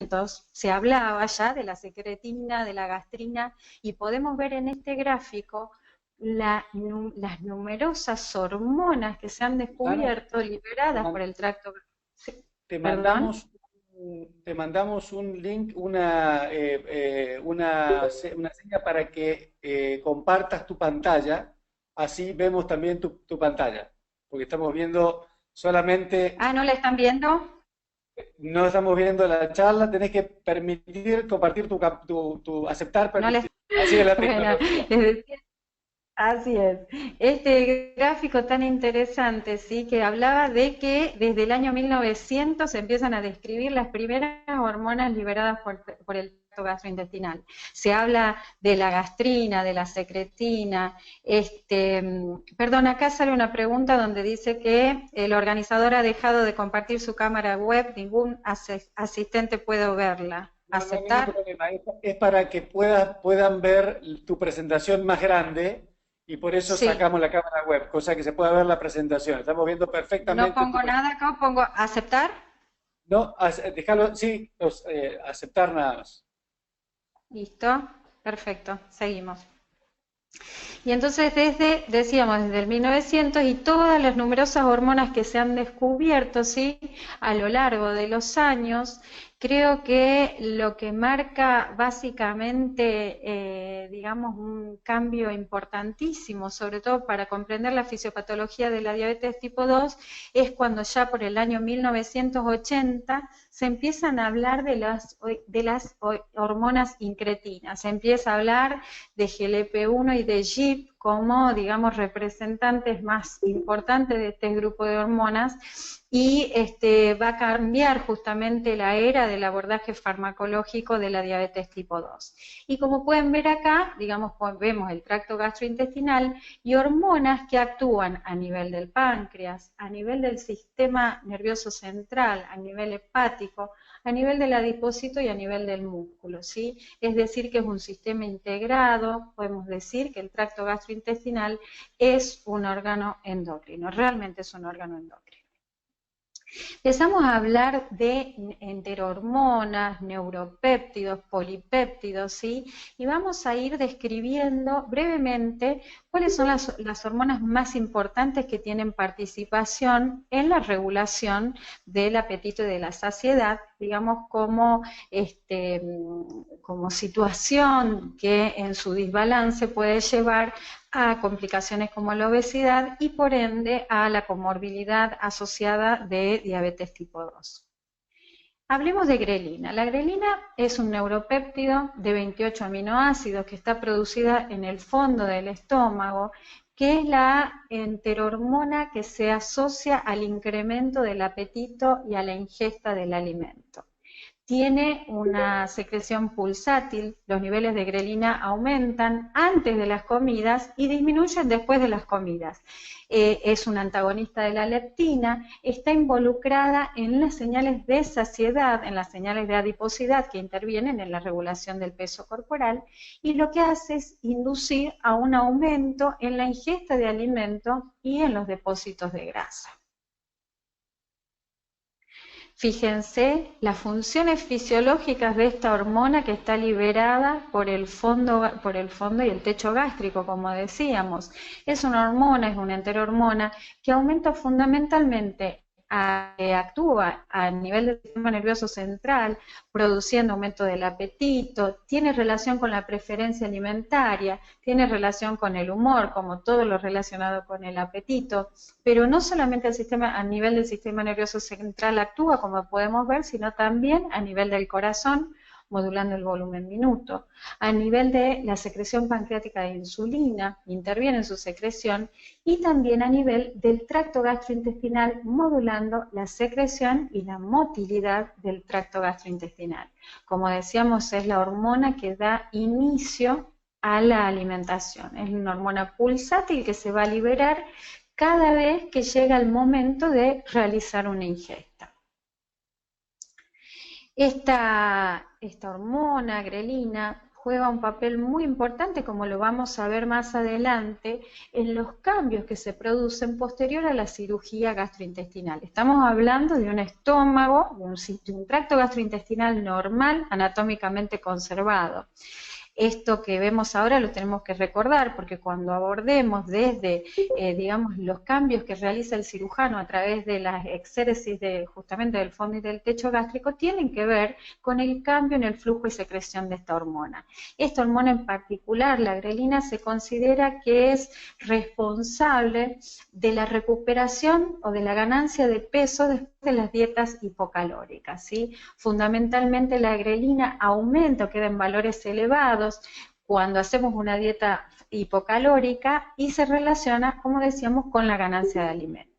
1900 se hablaba ya de la secretina, de la gastrina, y podemos ver en este gráfico las numerosas hormonas que se han Ana, descubierto te, liberadas por man- el tracto. Sí, te perdón. mandamos, te mandamos un link, una seña para que compartas tu pantalla, así vemos también tu pantalla, porque estamos viendo solamente, Ah, ¿no la están viendo? no estamos viendo la charla, tenés que permitir compartir aceptar, No les... permitir. Así es la Bueno, tecnología. les decía. Así es. Este gráfico tan interesante, sí, que hablaba de que desde el año 1900 se empiezan a describir las primeras hormonas liberadas por el tracto gastrointestinal. Se habla de la gastrina, de la secretina. Perdón, acá sale una pregunta donde dice que el organizador ha dejado de compartir su cámara web, ningún asistente puede verla. No, no hay ningún ¿Aceptar? problema. Es para que puedan ver tu presentación más grande y por eso Sí. sacamos la cámara web, cosa que se pueda ver la presentación. Estamos viendo No perfectamente tu pongo presentación. nada acá, pongo aceptar. No, déjalo, sí, aceptar nada más. Listo, perfecto, seguimos. Y entonces decíamos, desde el 1900 y todas las numerosas hormonas que se han descubierto, ¿sí? A lo largo de los años, creo que lo que marca básicamente, digamos, un cambio importantísimo, sobre todo para comprender la fisiopatología de la diabetes tipo 2, es cuando ya por el año 1980 se empiezan a hablar de las hormonas incretinas, se empieza a hablar de GLP-1 y de GIP como, digamos, representantes más importantes de este grupo de hormonas, y va a cambiar justamente la era del abordaje farmacológico de la diabetes tipo 2. Y como pueden ver acá, digamos, vemos el tracto gastrointestinal y hormonas que actúan a nivel del páncreas, a nivel del sistema nervioso central, a nivel hepático, a nivel del adipocito y a nivel del músculo, ¿sí? Es decir, que es un sistema integrado, podemos decir que el tracto gastrointestinal es un órgano endocrino, realmente es un órgano endocrino. Empezamos a hablar de enterohormonas, neuropéptidos, polipéptidos, ¿sí? Y vamos a ir describiendo brevemente cuáles son las hormonas más importantes que tienen participación en la regulación del apetito y de la saciedad, digamos como situación que en su desbalance puede llevar a complicaciones como la obesidad y por ende a la comorbilidad asociada de diabetes tipo 2. Hablemos de grelina. La grelina es un neuropéptido de 28 aminoácidos que está producida en el fondo del estómago, que es la enterohormona que se asocia al incremento del apetito y a la ingesta del alimento. Tiene una secreción pulsátil, los niveles de grelina aumentan antes de las comidas y disminuyen después de las comidas. Es un antagonista de la leptina, está involucrada en las señales de saciedad, en las señales de adiposidad que intervienen en la regulación del peso corporal, y lo que hace es inducir a un aumento en la ingesta de alimento y en los depósitos de grasa. Fíjense las funciones fisiológicas de esta hormona que está liberada por el fondo y el techo gástrico, como decíamos. Es una hormona, es una enterohormona que aumenta fundamentalmente, actúa a nivel del sistema nervioso central, produciendo aumento del apetito, tiene relación con la preferencia alimentaria, tiene relación con el humor, como todo lo relacionado con el apetito, pero no solamente a nivel del sistema nervioso central actúa, como podemos ver, sino también a nivel del corazón, modulando el volumen minuto, a nivel de la secreción pancreática de insulina, interviene en su secreción, y también a nivel del tracto gastrointestinal, modulando la secreción y la motilidad del tracto gastrointestinal. Como decíamos, es la hormona que da inicio a la alimentación. Es una hormona pulsátil que se va a liberar cada vez que llega el momento de realizar una ingesta. Esta hormona, grelina, juega un papel muy importante, como lo vamos a ver más adelante, en los cambios que se producen posterior a la cirugía gastrointestinal. Estamos hablando de un estómago, de un tracto gastrointestinal normal, anatómicamente conservado. Esto que vemos ahora lo tenemos que recordar, porque cuando abordemos desde, digamos, los cambios que realiza el cirujano a través de las exéresis justamente del fondo y del techo gástrico, tienen que ver con el cambio en el flujo y secreción de esta hormona. Esta hormona en particular, la grelina, se considera que es responsable de la recuperación o de la ganancia de peso después de las dietas hipocalóricas, ¿sí? Fundamentalmente la grelina aumenta o queda en valores elevados cuando hacemos una dieta hipocalórica y se relaciona, como decíamos, con la ganancia de alimentos.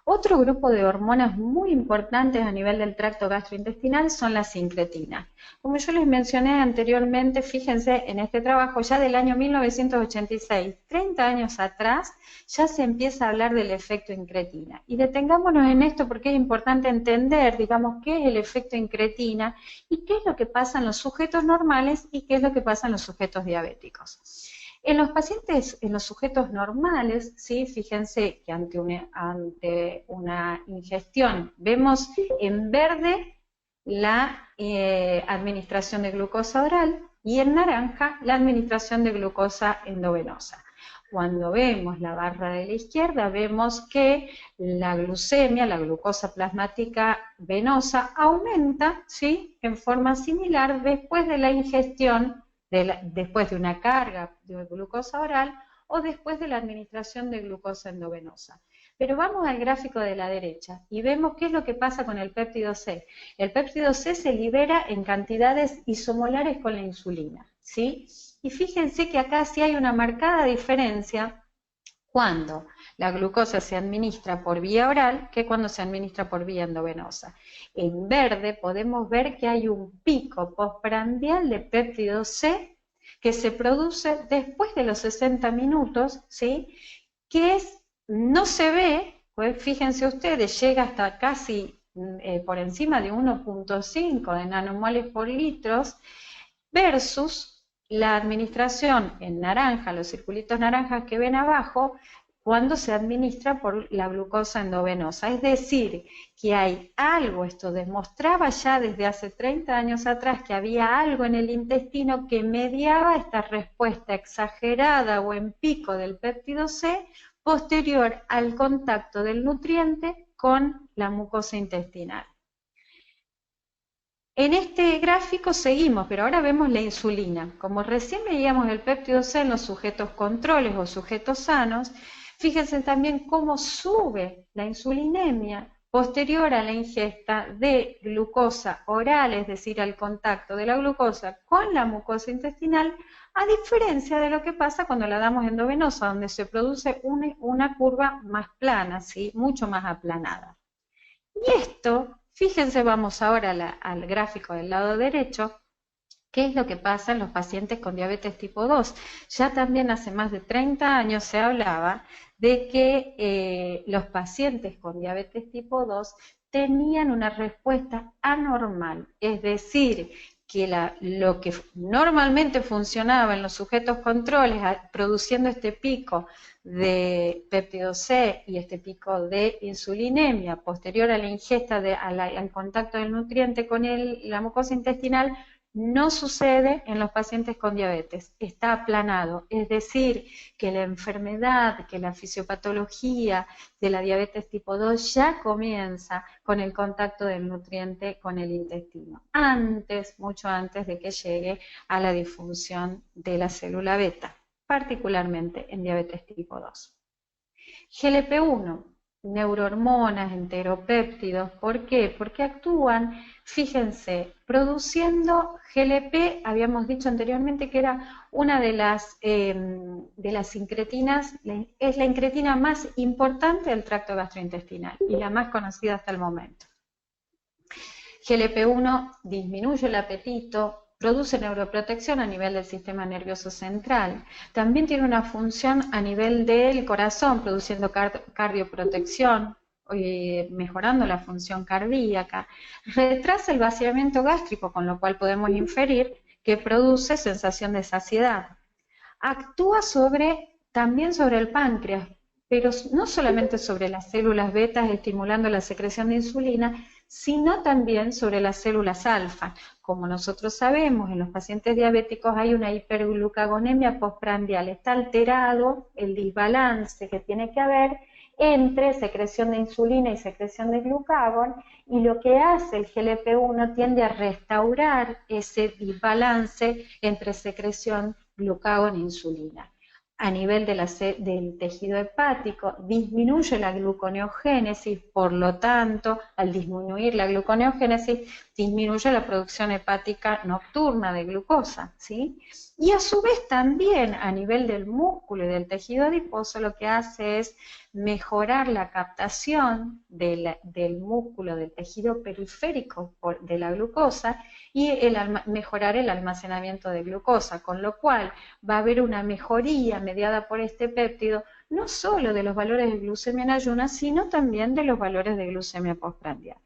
Otro grupo de hormonas muy importantes a nivel del tracto gastrointestinal son las sincretinas. Como yo les mencioné anteriormente, fíjense en este trabajo ya del año 1986, 30 años atrás, ya se empieza a hablar del efecto incretina. Y detengámonos en esto porque es importante entender, digamos, qué es el efecto incretina y qué es lo que pasa en los sujetos normales y qué es lo que pasa en los sujetos diabéticos. En los pacientes, en los sujetos normales, ¿sí? Fíjense que ante una ingestión vemos en verde la administración de glucosa oral y en naranja la administración de glucosa endovenosa. Cuando vemos la barra de la izquierda, vemos que la glucemia, la glucosa plasmática venosa, aumenta, ¿sí? En forma similar después de la ingestión, después de una carga de glucosa oral o después de la administración de glucosa endovenosa. Pero vamos al gráfico de la derecha y vemos qué es lo que pasa con el péptido C. El péptido C se libera en cantidades isomolares con la insulina, ¿sí? Y fíjense que acá sí hay una marcada diferencia cuando la glucosa se administra por vía oral que cuando se administra por vía endovenosa. En verde podemos ver que hay un pico postprandial de péptido C que se produce después de los 60 minutos, ¿sí? Que no se ve, pues fíjense ustedes, llega hasta casi por encima de 1.5 de nanomoles por litros, versus la administración en naranja, los circulitos naranjas que ven abajo, cuando se administra por la glucosa endovenosa. Es decir, que hay algo, esto demostraba ya desde hace 30 años atrás que había algo en el intestino que mediaba esta respuesta exagerada o en pico del péptido C posterior al contacto del nutriente con la mucosa intestinal. En este gráfico seguimos, pero ahora vemos la insulina. Como recién veíamos el péptido C en los sujetos controles o sujetos sanos, fíjense también cómo sube la insulinemia posterior a la ingesta de glucosa oral, es decir, al contacto de la glucosa con la mucosa intestinal, a diferencia de lo que pasa cuando la damos endovenosa, donde se produce una curva más plana, ¿sí? Mucho más aplanada. Y esto, fíjense, vamos ahora al gráfico del lado derecho, qué es lo que pasa en los pacientes con diabetes tipo 2. Ya también hace más de 30 años se hablaba de que los pacientes con diabetes tipo 2 tenían una respuesta anormal, es decir, que lo que normalmente funcionaba en los sujetos controles, produciendo este pico de péptido C y este pico de insulinemia posterior a la ingesta, al contacto del nutriente con la mucosa intestinal, no sucede en los pacientes con diabetes, está aplanado, es decir, que la enfermedad, que la fisiopatología de la diabetes tipo 2 ya comienza con el contacto del nutriente con el intestino, mucho antes de que llegue a la disfunción de la célula beta, particularmente en diabetes tipo 2. GLP-1, neurohormonas, enteropéptidos, ¿por qué? Porque actúan, fíjense, produciendo GLP, habíamos dicho anteriormente que era una de las incretinas, es la incretina más importante del tracto gastrointestinal y la más conocida hasta el momento. GLP-1 disminuye el apetito, produce neuroprotección a nivel del sistema nervioso central. También tiene una función a nivel del corazón, produciendo cardioprotección, mejorando la función cardíaca. Retrasa el vaciamiento gástrico, con lo cual podemos inferir que produce sensación de saciedad. Actúa también sobre el páncreas, pero no solamente sobre las células betas estimulando la secreción de insulina, sino también sobre las células alfa. Como nosotros sabemos, en los pacientes diabéticos hay una hiperglucagonemia postprandial, está alterado el desbalance que tiene que haber entre secreción de insulina y secreción de glucagón, y lo que hace el GLP-1 tiende a restaurar ese desbalance entre secreción, glucagón e insulina. A nivel del tejido hepático, disminuye la gluconeogénesis, por lo tanto, al disminuir la gluconeogénesis, disminuye la producción hepática nocturna de glucosa, ¿sí? Y a su vez también a nivel del músculo y del tejido adiposo lo que hace es mejorar la captación del músculo, del tejido periférico de la glucosa y mejorar el almacenamiento de glucosa, con lo cual va a haber una mejoría mediada por este péptido, no solo de los valores de glucemia en ayunas, sino también de los valores de glucemia postprandial.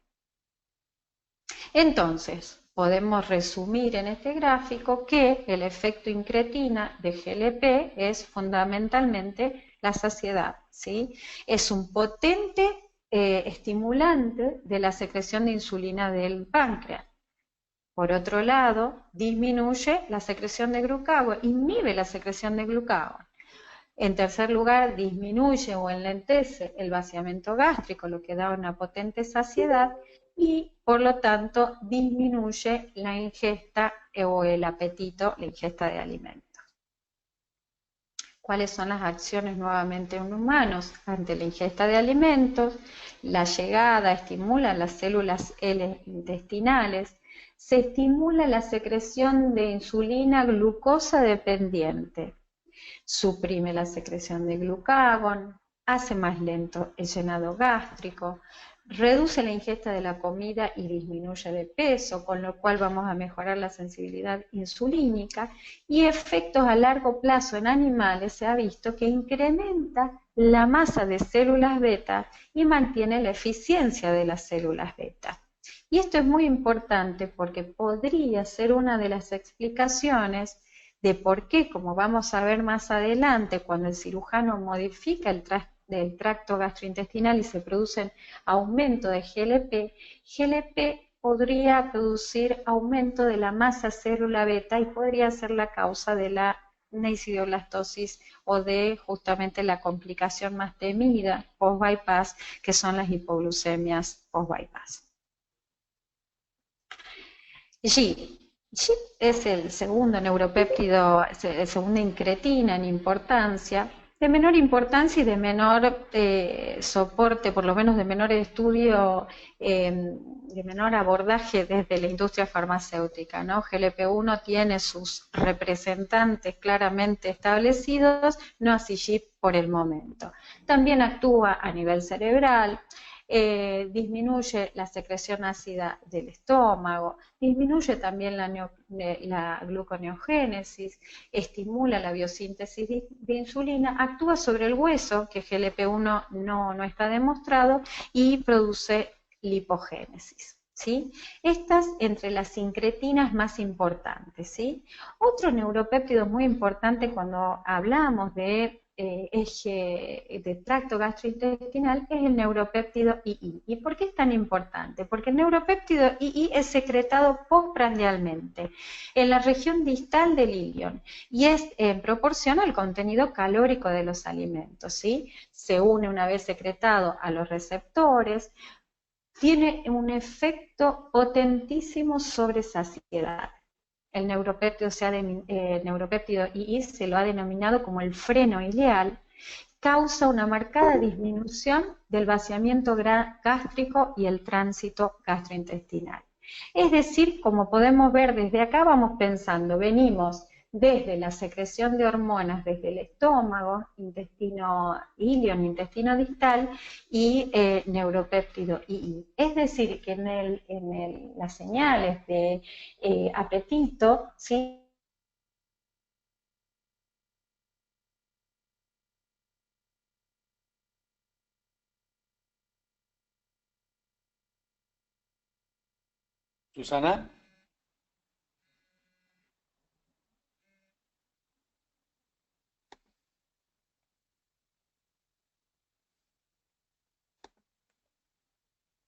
Entonces, podemos resumir en este gráfico que el efecto incretina de GLP es fundamentalmente la saciedad, ¿sí? Es un potente estimulante de la secreción de insulina del páncreas. Por otro lado, disminuye la secreción de glucagón, inhibe la secreción de glucagón. En tercer lugar, disminuye o enlentece el vaciamiento gástrico, lo que da una potente saciedad y, por lo tanto, disminuye la ingesta o el apetito, la ingesta de alimentos. ¿Cuáles son las acciones nuevamente en humanos? Ante la ingesta de alimentos, la llegada estimula las células L intestinales, se estimula la secreción de insulina glucosa dependiente, suprime la secreción de glucagón, hace más lento el llenado gástrico, reduce la ingesta de la comida y disminuye de peso, con lo cual vamos a mejorar la sensibilidad insulínica, y efectos a largo plazo en animales se ha visto que incrementa la masa de células beta y mantiene la eficiencia de las células beta. Y esto es muy importante porque podría ser una de las explicaciones de por qué, como vamos a ver más adelante, cuando el cirujano modifica el tracto gastrointestinal y se produce aumento de GLP, GLP podría producir aumento de la masa célula beta y podría ser la causa de la nencidioblastosis o de justamente la complicación más temida post-bypass, que son las hipoglucemias post-bypass. GIP es el segundo neuropéptido, el segunda incretina en importancia, de menor importancia y de menor soporte, por lo menos de menor estudio, de menor abordaje desde la industria farmacéutica, ¿no? GLP-1 tiene sus representantes claramente establecidos, no así GIP por el momento. También actúa a nivel cerebral, disminuye la secreción ácida del estómago, disminuye también la gluconeogénesis, estimula la biosíntesis de insulina, actúa sobre el hueso, que GLP-1 no está demostrado, y produce lipogénesis, ¿sí? Estas entre las incretinas más importantes, ¿sí? Otro neuropéptido muy importante cuando hablamos de eje de tracto gastrointestinal es el neuropéptido II. ¿Y por qué es tan importante? Porque el neuropéptido II es secretado postprandialmente en la región distal del ilion y es en proporción al contenido calórico de los alimentos, ¿sí? Se une una vez secretado a los receptores, tiene un efecto potentísimo sobre saciedad. El neuropéptido II se lo ha denominado como el freno ileal, causa una marcada disminución del vaciamiento gástrico y el tránsito gastrointestinal. Es decir, como podemos ver desde acá, vamos pensando, venimos desde la secreción de hormonas desde el estómago, intestino ilion, intestino distal y neuropéptido II. Es decir, que las señales de apetito, ¿sí? Susana.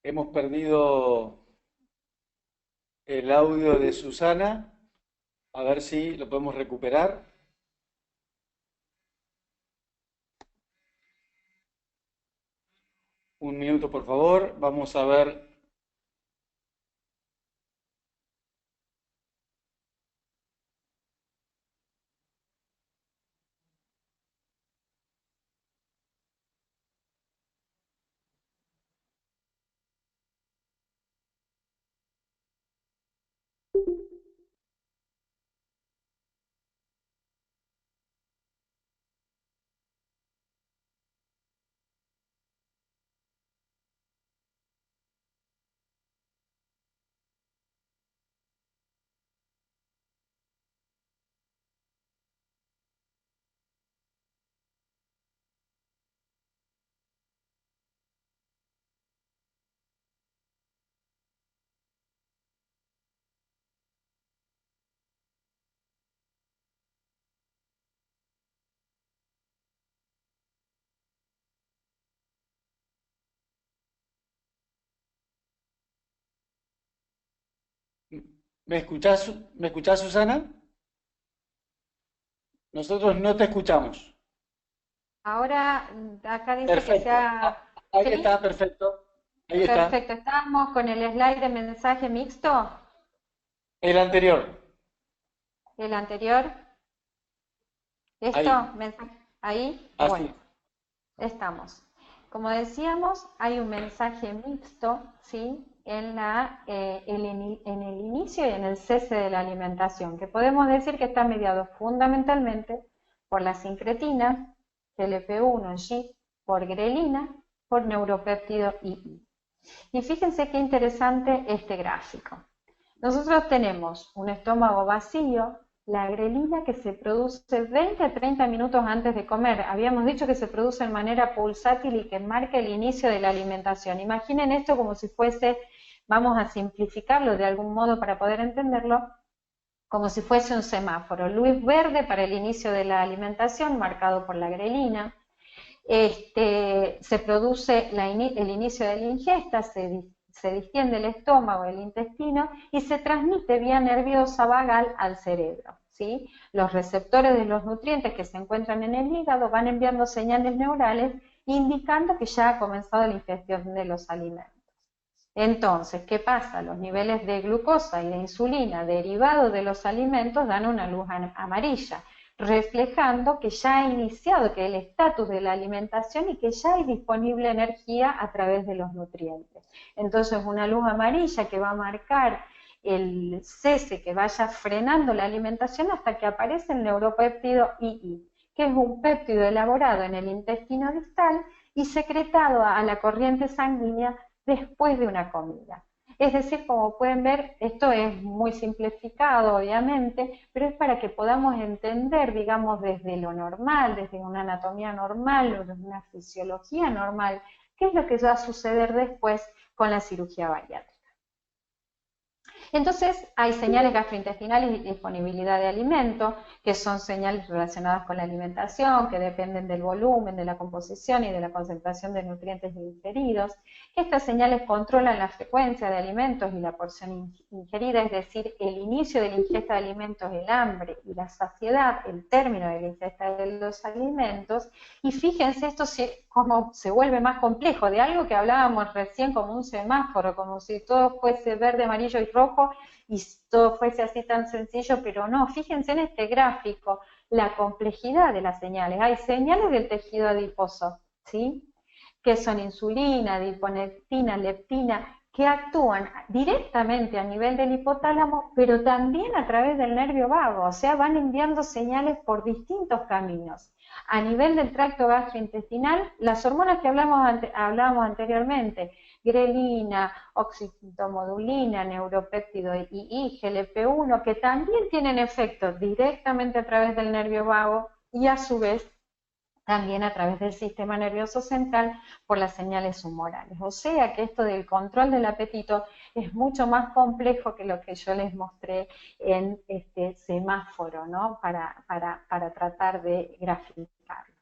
hemos perdido el audio de Susana. A ver si lo podemos recuperar. Un minuto, por favor. Vamos a ver. ¿Me escuchás, Susana? Nosotros no te escuchamos. Ahora, acá dice que Perfecto. sea... Ahí ¿Sí? está, perfecto. Ahí está. Perfecto. Estábamos con el slide de mensaje mixto, El anterior. el anterior. ¿Esto? Ahí. ¿Mensaje? Ahí. Bueno, Así. estamos. Como decíamos, hay un mensaje mixto, ¿sí? En el inicio y en el cese de la alimentación, que podemos decir que está mediado fundamentalmente por la sincretina, GLP-1, G, por grelina, por neuropéptido II. Y fíjense qué interesante este gráfico. Nosotros tenemos un estómago vacío, la grelina que se produce 20 a 30 minutos antes de comer. Habíamos dicho que se produce de manera pulsátil y que marca el inicio de la alimentación. Imaginen esto como si fuese, vamos a simplificarlo de algún modo para poder entenderlo, como si fuese un semáforo. Luz verde para el inicio de la alimentación, marcado por la grelina. Se produce el inicio de la ingesta, se distiende el estómago, el intestino y se transmite vía nerviosa vagal al cerebro. ¿Sí? Los receptores de los nutrientes que se encuentran en el hígado van enviando señales neurales indicando que ya ha comenzado la ingestión de los alimentos. Entonces, ¿qué pasa? Los niveles de glucosa y de insulina derivados de los alimentos dan una luz amarilla, reflejando que ya ha iniciado, que el estatus de la alimentación y que ya hay disponible energía a través de los nutrientes. Entonces, una luz amarilla que va a marcar el cese, que vaya frenando la alimentación hasta que aparece el neuropéptido II, que es un péptido elaborado en el intestino distal y secretado a la corriente sanguínea después de una comida. Es decir, como pueden ver, esto es muy simplificado, obviamente, pero es para que podamos entender, digamos, desde lo normal, desde una anatomía normal, o desde una fisiología normal, qué es lo que va a suceder después con la cirugía bariátrica. Entonces, hay señales gastrointestinales y disponibilidad de alimento, que son señales relacionadas con la alimentación, que dependen del volumen, de la composición y de la concentración de nutrientes ingeridos. Estas señales controlan la frecuencia de alimentos y la porción ingerida, es decir, el inicio de la ingesta de alimentos, el hambre y la saciedad, el término de la ingesta de los alimentos. Y fíjense esto cómo se vuelve más complejo, de algo que hablábamos recién como un semáforo, como si todo fuese verde, amarillo y rojo, y todo fuese así tan sencillo, pero no, fíjense en este gráfico, la complejidad de las señales. Hay señales del tejido adiposo, ¿sí? Que son insulina, adiponectina, leptina, que actúan directamente a nivel del hipotálamo, pero también a través del nervio vago, o sea, van enviando señales por distintos caminos. A nivel del tracto gastrointestinal, las hormonas que hablábamos anteriormente, grelina, oxitomodulina, neuropéptido II, GLP-1, que también tienen efecto directamente a través del nervio vago y a su vez también a través del sistema nervioso central por las señales humorales. O sea que esto del control del apetito es mucho más complejo que lo que yo les mostré en este semáforo, ¿no? Para tratar de graficarlo.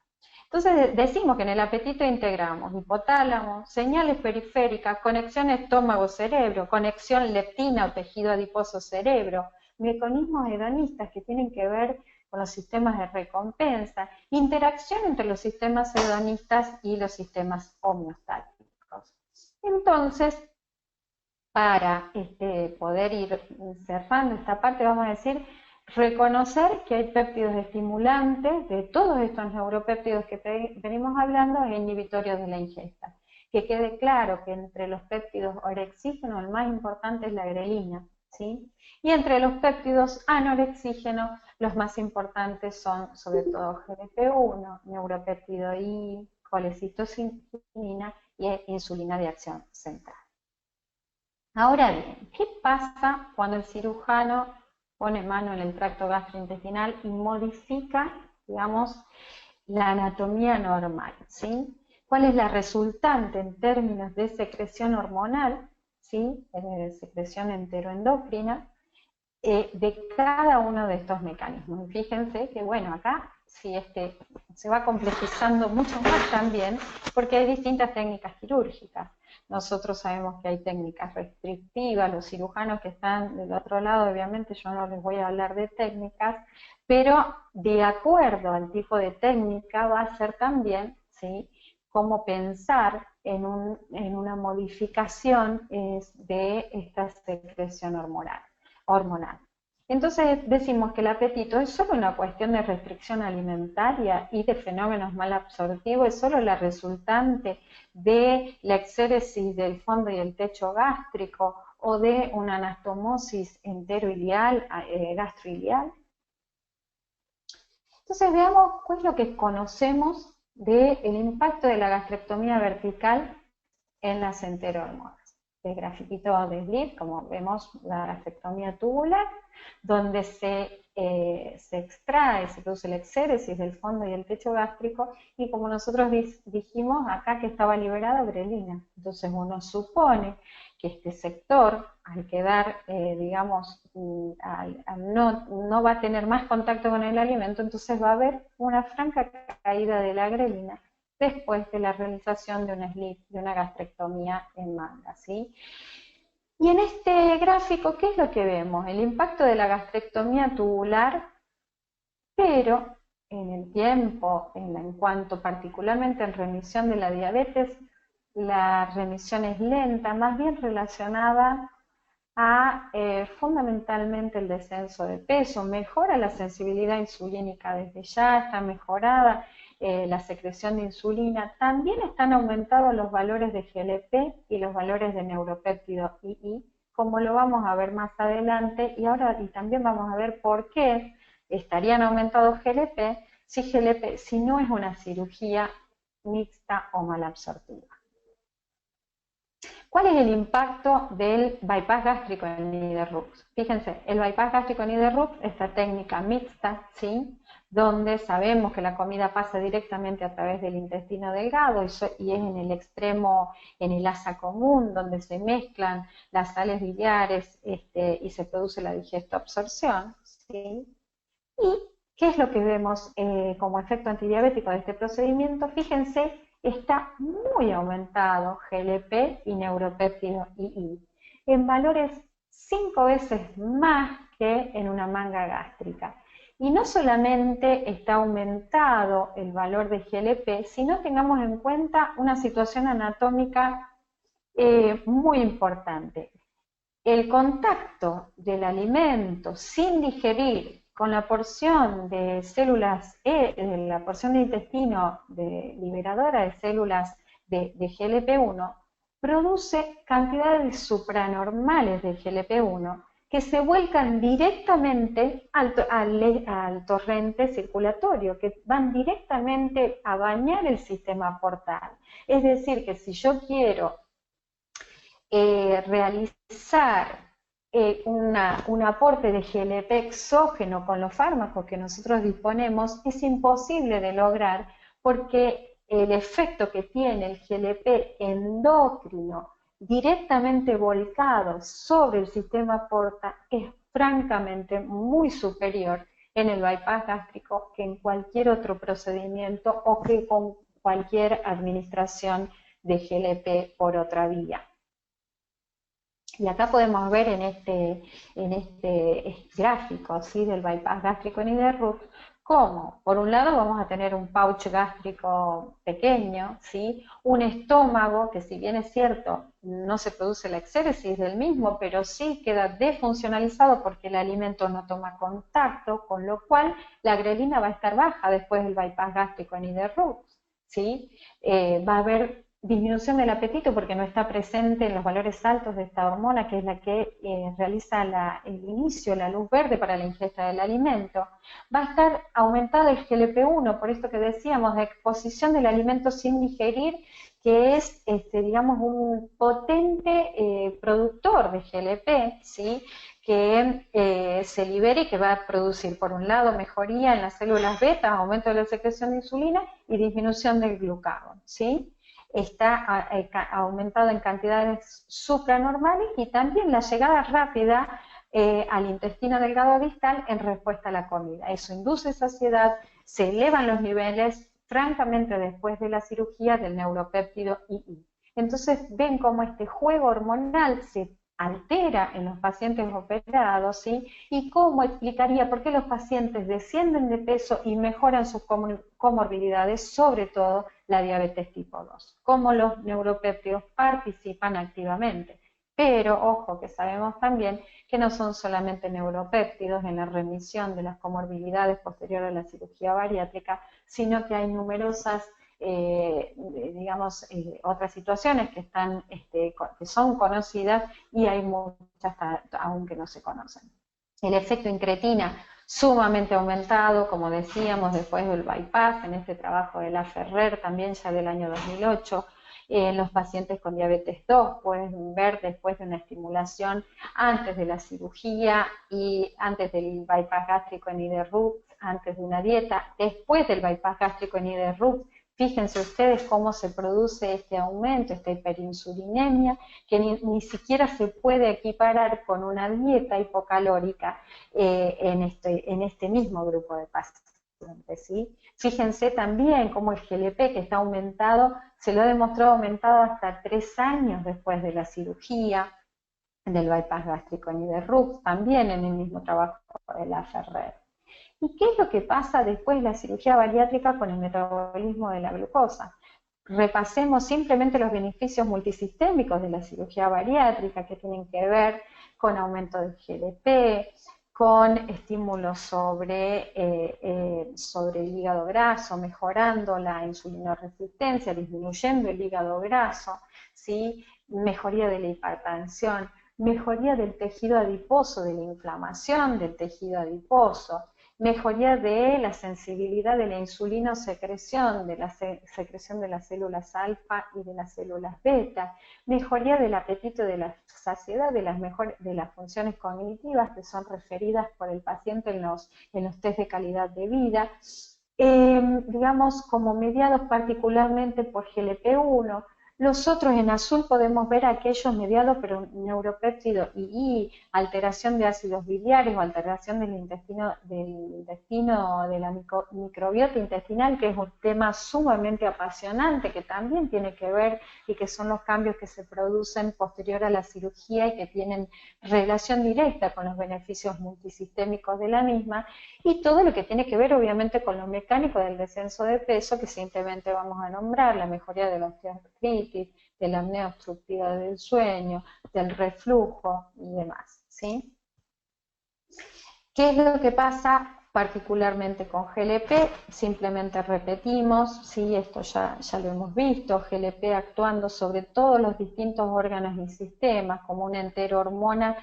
Entonces decimos que en el apetito integramos hipotálamo, señales periféricas, conexión estómago-cerebro, conexión leptina o tejido adiposo-cerebro, mecanismos hedonistas que tienen que ver con los sistemas de recompensa, interacción entre los sistemas hedonistas y los sistemas homeostáticos. Entonces, para poder ir cerrando esta parte, vamos a decir, reconocer que hay péptidos estimulantes de todos estos neuropéptidos que venimos hablando e inhibitorios de la ingesta. Que quede claro que entre los péptidos orexígenos el más importante es la grelina, ¿sí? Y entre los péptidos anorexígenos los más importantes son sobre todo GLP-1, neuropéptido I, colecitocinina y insulina de acción central. Ahora bien, ¿qué pasa cuando el cirujano pone mano en el tracto gastrointestinal y modifica, digamos, la anatomía normal, ¿sí? ¿Cuál es la resultante en términos de secreción hormonal, ¿sí? Secreción enteroendocrina, de cada uno de estos mecanismos? Y fíjense que, bueno, acá sí se va complejizando mucho más también, porque hay distintas técnicas quirúrgicas. Nosotros sabemos que hay técnicas restrictivas, los cirujanos que están del otro lado, obviamente yo no les voy a hablar de técnicas, pero de acuerdo al tipo de técnica va a ser también, ¿sí?, cómo pensar en una modificación de esta secreción hormonal. Entonces decimos que el apetito es solo una cuestión de restricción alimentaria y de fenómenos malabsortivos, es solo la resultante de la exéresis del fondo y el techo gástrico o de una anastomosis enteroilial, gastroilial. Entonces veamos cuál es lo que conocemos del impacto de la gastrectomía vertical en las enterohormonas. El grafiquito de Smith, como vemos, la gastrectomía tubular, donde se extrae, se produce la exéresis del fondo y el techo gástrico, y como nosotros dijimos acá que estaba liberada grelina. Entonces uno supone que este sector, al quedar, digamos, no va a tener más contacto con el alimento, entonces va a haber una franca caída de la grelina después de la realización de una SLIT, de una gastrectomía en manga, ¿sí? Y en este gráfico, ¿qué es lo que vemos? El impacto de la gastrectomía tubular, pero en el tiempo, en cuanto particularmente en remisión de la diabetes, la remisión es lenta, más bien relacionada a fundamentalmente el descenso de peso, mejora la sensibilidad insulínica desde ya, está mejorada la secreción de insulina, también están aumentados los valores de GLP y los valores de neuropéptido II, como lo vamos a ver más adelante, y también vamos a ver por qué estarían aumentados GLP si no es una cirugía mixta o malabsortiva. ¿Cuál es el impacto del bypass gástrico en IDE-RUX? Fíjense, el bypass gástrico en IDE-RUX, esta técnica mixta, ¿sí?, donde sabemos que la comida pasa directamente a través del intestino delgado y es en el extremo, en el asa común, donde se mezclan las sales biliares y se produce la digestoabsorción, ¿sí? ¿Y qué es lo que vemos como efecto antidiabético de este procedimiento? Fíjense, está muy aumentado GLP y neuropéptido II, en valores 5 veces más que en una manga gástrica. Y no solamente está aumentado el valor de GLP, sino tengamos en cuenta una situación anatómica muy importante. El contacto del alimento sin digerir con la porción de células, la porción de intestino liberadora de células de GLP-1, produce cantidades supranormales de GLP-1 que se vuelcan directamente al torrente circulatorio, que van directamente a bañar el sistema portal. Es decir, que si yo quiero realizar un aporte de GLP exógeno con los fármacos que nosotros disponemos, es imposible de lograr porque el efecto que tiene el GLP endocrino directamente volcado sobre el sistema porta es francamente muy superior en el bypass gástrico que en cualquier otro procedimiento o que con cualquier administración de GLP por otra vía. Y acá podemos ver en este gráfico, ¿sí?, del bypass gástrico en Iderrupt, cómo, por un lado, vamos a tener un pouch gástrico pequeño, ¿sí?, un estómago que, si bien es cierto, no se produce la exéresis del mismo, pero sí queda desfuncionalizado porque el alimento no toma contacto, con lo cual la grelina va a estar baja después del bypass gástrico en Iderrupt, ¿sí? Va a haber disminución del apetito porque no está presente en los valores altos de esta hormona, que es la que realiza el inicio, la luz verde para la ingesta del alimento. Va a estar aumentado el GLP-1, por esto que decíamos, de exposición del alimento sin digerir, que es, digamos, un potente productor de GLP, ¿sí?, que se libera y que va a producir, por un lado, mejoría en las células beta, aumento de la secreción de insulina y disminución del glucagón, ¿sí? Está aumentado en cantidades supranormales y también la llegada rápida al intestino delgado distal en respuesta a la comida. Eso induce saciedad, se elevan los niveles, francamente, después de la cirugía del neuropéptido II. Entonces ven cómo este juego hormonal se altera en los pacientes operados, ¿sí? Y cómo explicaría por qué los pacientes descienden de peso y mejoran sus comorbilidades, sobre todo la diabetes tipo 2, cómo los neuropéptidos participan activamente. Pero, ojo, que sabemos también que no son solamente neuropéptidos en la remisión de las comorbilidades posteriores a la cirugía bariátrica, sino que hay numerosas otras situaciones que son conocidas y hay muchas aún que no se conocen. El efecto incretina sumamente aumentado, como decíamos, después del bypass, en este trabajo de la Ferrer, también ya del año 2008, en los pacientes con diabetes 2, pueden ver después de una estimulación antes de la cirugía y antes del bypass gástrico en Iderrupt, antes de una dieta, después del bypass gástrico en Iderrupt. Fíjense ustedes cómo se produce este aumento, esta hiperinsulinemia, que ni siquiera se puede equiparar con una dieta hipocalórica en este mismo grupo de pacientes, ¿sí? Fíjense también cómo el GLP, que está aumentado, se lo ha demostrado aumentado hasta 3 años después de la cirugía del bypass gástrico en Iderrupt, también en el mismo trabajo de la Ferrer. ¿Y qué es lo que pasa después de la cirugía bariátrica con el metabolismo de la glucosa? Repasemos simplemente los beneficios multisistémicos de la cirugía bariátrica, que tienen que ver con aumento del GLP, con estímulos sobre el hígado graso, mejorando la insulinoresistencia, disminuyendo el hígado graso, ¿sí?, mejoría de la hipertensión, mejoría del tejido adiposo, de la inflamación del tejido adiposo, mejoría de la sensibilidad de la insulinosecreción, de la secreción de las células alfa y de las células beta, mejoría del apetito, de la saciedad, de las funciones cognitivas que son referidas por el paciente en los test de calidad de vida, digamos, como mediados particularmente por GLP-1. Nosotros en azul podemos ver aquellos mediados por neuropéptido y alteración de ácidos biliares o alteración del intestino de la microbiota intestinal, que es un tema sumamente apasionante, que también tiene que ver y que son los cambios que se producen posterior a la cirugía y que tienen relación directa con los beneficios multisistémicos de la misma, y todo lo que tiene que ver obviamente con lo mecánico del descenso de peso, que simplemente vamos a nombrar, la mejoría de la osteoartritis, de la apnea obstructiva del sueño, del reflujo y demás, ¿sí? ¿Qué es lo que pasa particularmente con GLP? Simplemente repetimos, ¿sí? Esto ya lo hemos visto, GLP actuando sobre todos los distintos órganos y sistemas como una enterohormona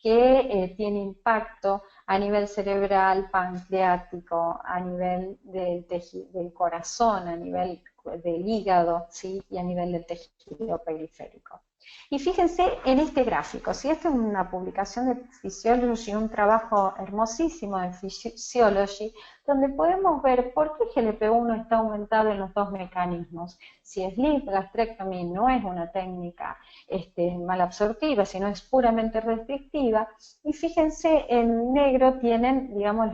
que tiene impacto a nivel cerebral, pancreático, a nivel del corazón, a nivel del hígado, ¿sí?, y a nivel del tejido periférico. Y fíjense en este gráfico, ¿sí? Esta es una publicación de Physiology, un trabajo hermosísimo de Physiology, donde podemos ver por qué GLP-1 está aumentado en los dos mecanismos. Si es sleeve gastrectomy, no es una técnica malabsortiva, sino es puramente restrictiva. Y fíjense, en negro tienen, digamos,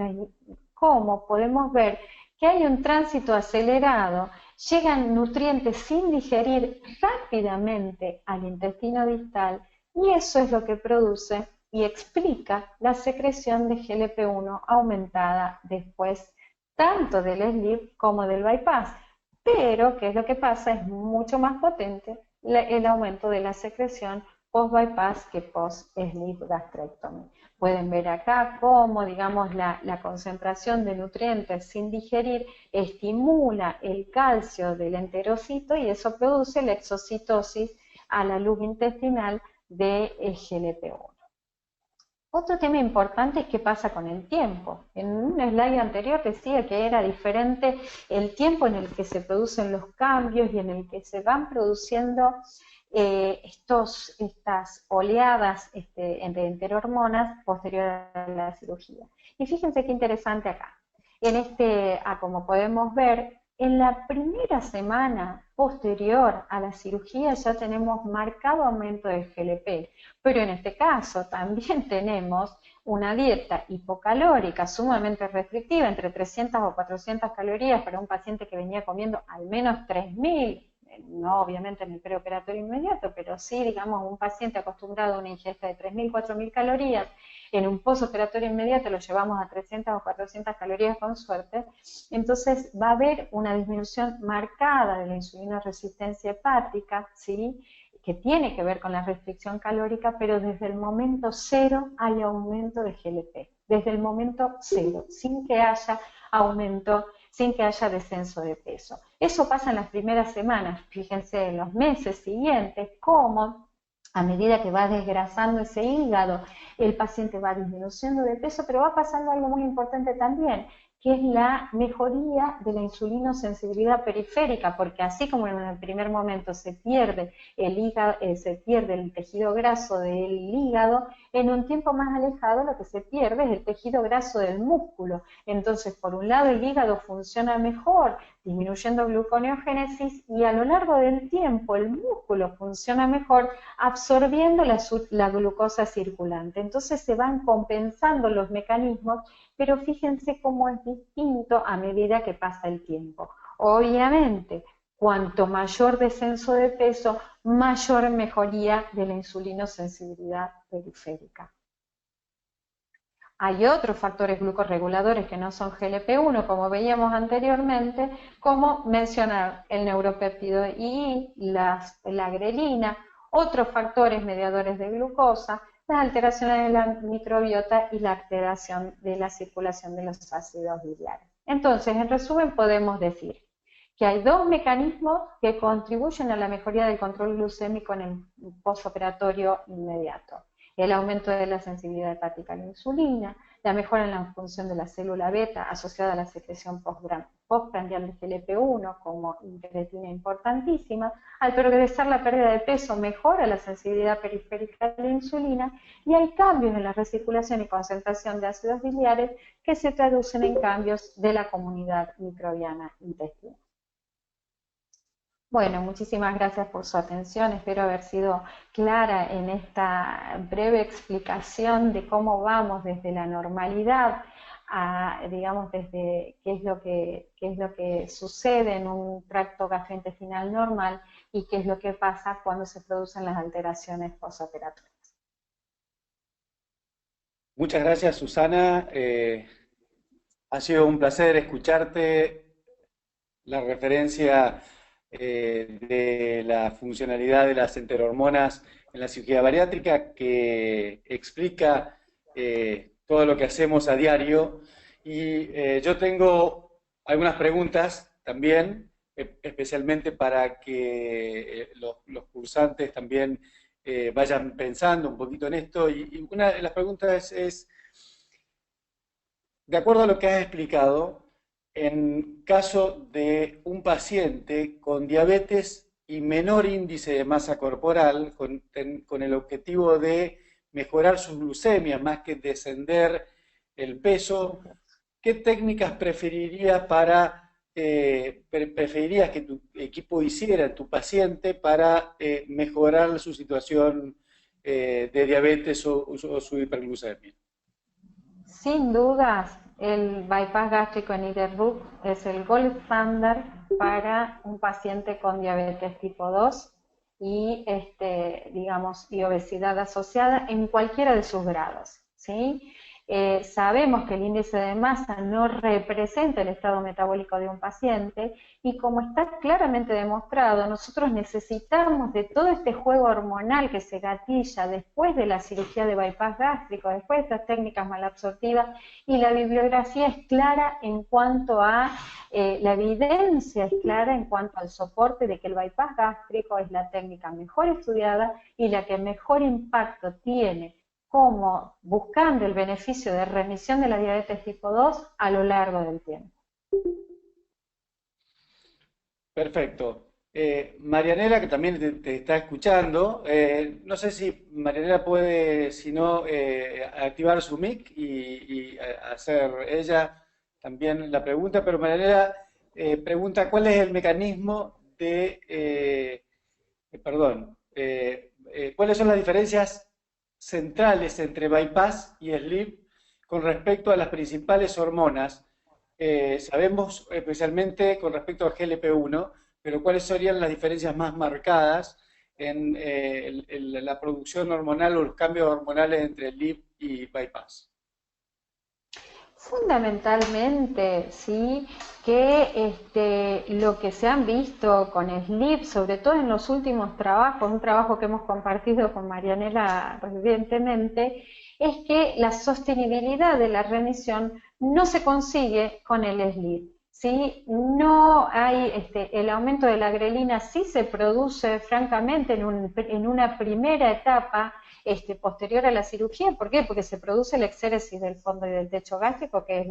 cómo podemos ver que hay un tránsito acelerado, llegan nutrientes sin digerir rápidamente al intestino distal y eso es lo que produce y explica la secreción de GLP-1 aumentada después tanto del SLIP como del bypass. Pero, ¿qué es lo que pasa? Es mucho más potente el aumento de la secreción post-bypass que post-sleeve gastrectomy. Pueden ver acá cómo, digamos, la concentración de nutrientes sin digerir estimula el calcio del enterocito y eso produce la exocitosis a la luz intestinal de GLP-1. Otro tema importante es qué pasa con el tiempo. En un slide anterior decía que era diferente el tiempo en el que se producen los cambios y en el que se van produciendo estas oleadas de enterohormonas posterior a la cirugía. Y fíjense qué interesante acá. Como podemos ver, en la primera semana posterior a la cirugía ya tenemos marcado aumento de GLP, pero en este caso también tenemos una dieta hipocalórica sumamente restrictiva, entre 300 o 400 calorías para un paciente que venía comiendo al menos 3000, no obviamente en el preoperatorio inmediato, pero sí, digamos, un paciente acostumbrado a una ingesta de 3000, 4000 calorías, en un postoperatorio inmediato lo llevamos a 300 o 400 calorías con suerte, entonces va a haber una disminución marcada de la insulina resistencia hepática, ¿sí?, que tiene que ver con la restricción calórica, pero desde el momento cero hay aumento de GLP, desde el momento cero, sin que haya aumento, sin que haya descenso de peso. Eso pasa en las primeras semanas, fíjense en los meses siguientes, cómo a medida que va desgrasando ese hígado, el paciente va disminuyendo de peso, pero va pasando algo muy importante también, que es la mejoría de la insulinosensibilidad periférica, porque así como en el primer momento se pierde el hígado, se pierde el tejido graso del hígado, en un tiempo más alejado lo que se pierde es el tejido graso del músculo. Entonces, por un lado el hígado funciona mejor, disminuyendo gluconeogénesis, y a lo largo del tiempo el músculo funciona mejor, absorbiendo la glucosa circulante. Entonces se van compensando los mecanismos, pero fíjense cómo es distinto a medida que pasa el tiempo. Obviamente, cuanto mayor descenso de peso, mayor mejoría de la insulinosensibilidad periférica. Hay otros factores glucorreguladores que no son GLP-1, como veíamos anteriormente, como mencionar el neuropéptido I, la grelina, otros factores mediadores de glucosa, las alteraciones de la microbiota y la alteración de la circulación de los ácidos biliares. Entonces, en resumen, podemos decir que hay dos mecanismos que contribuyen a la mejoría del control glucémico en el postoperatorio inmediato: el aumento de la sensibilidad hepática a la insulina, la mejora en la función de la célula beta asociada a la secreción postprandial de GLP-1 como incretina importantísima. Al progresar la pérdida de peso mejora la sensibilidad periférica a la insulina y hay cambios en la recirculación y concentración de ácidos biliares que se traducen en cambios de la comunidad microbiana intestinal. Bueno, muchísimas gracias por su atención, espero haber sido clara en esta breve explicación de cómo vamos desde la normalidad a, digamos, desde qué es lo que sucede en un tracto gastrointestinal normal y qué es lo que pasa cuando se producen las alteraciones postoperatorias. Muchas gracias, Susana. Ha sido un placer escucharte. La referencia de la funcionalidad de las enterohormonas en la cirugía bariátrica, que explica todo lo que hacemos a diario. Y yo tengo algunas preguntas también, especialmente para que los cursantes también vayan pensando un poquito en esto. Y una de las preguntas es, de acuerdo a lo que has explicado, en caso de un paciente con diabetes y menor índice de masa corporal, con el objetivo de mejorar sus glucemias más que descender el peso, ¿qué técnicas preferirías que tu equipo hiciera, tu paciente, para mejorar su situación de diabetes o su hiperglucemia? Sin dudas, el bypass gástrico en IDERRUC es el gold standard para un paciente con diabetes tipo 2 y, digamos, y obesidad asociada en cualquiera de sus grados, ¿sí? Sabemos que el índice de masa no representa el estado metabólico de un paciente y como está claramente demostrado, nosotros necesitamos de todo este juego hormonal que se gatilla después de la cirugía de bypass gástrico, después de estas técnicas malabsortivas, y la bibliografía es clara en cuanto a, la evidencia es clara en cuanto al soporte de que el bypass gástrico es la técnica mejor estudiada y la que mejor impacto tiene como buscando el beneficio de remisión de la diabetes tipo 2 a lo largo del tiempo. Perfecto. Marianela, que también te está escuchando, no sé si Marianela puede, si no, activar su mic y hacer ella también la pregunta, pero Marianela pregunta cuál es el mecanismo cuáles son las diferencias centrales entre bypass y sleep con respecto a las principales hormonas. Sabemos especialmente con respecto al GLP-1, pero ¿cuáles serían las diferencias más marcadas en la producción hormonal o los cambios hormonales entre sleep y bypass? Fundamentalmente, sí, que lo que se han visto con SLIP, sobre todo en los últimos trabajos, un trabajo que hemos compartido con Marianela recientemente, es que la sostenibilidad de la remisión no se consigue con el SLIP. ¿Sí? No hay, el aumento de la grelina sí se produce francamente en una primera etapa posterior a la cirugía. ¿Por qué? Porque se produce la exéresis del fondo y del techo gástrico, que es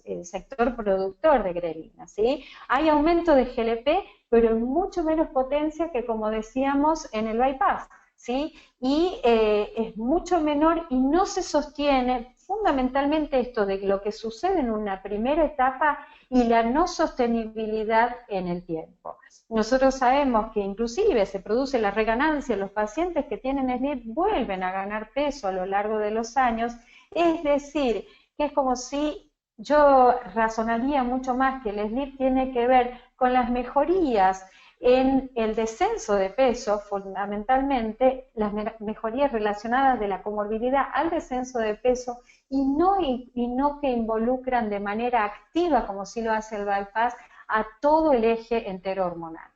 el sector productor de grelina, ¿sí? Hay aumento de GLP, pero en mucho menos potencia que, como decíamos, en el bypass, ¿sí? Y es mucho menor y no se sostiene fundamentalmente esto de lo que sucede en una primera etapa y la no sostenibilidad en el tiempo. Nosotros sabemos que inclusive se produce la reganancia, los pacientes que tienen SLIP vuelven a ganar peso a lo largo de los años, es decir, que es como si yo razonaría mucho más que el SLIP tiene que ver con las mejorías en el descenso de peso, fundamentalmente las mejorías relacionadas de la comorbilidad al descenso de peso y no que involucran de manera activa, como sí lo hace el bypass, a todo el eje entero hormonal.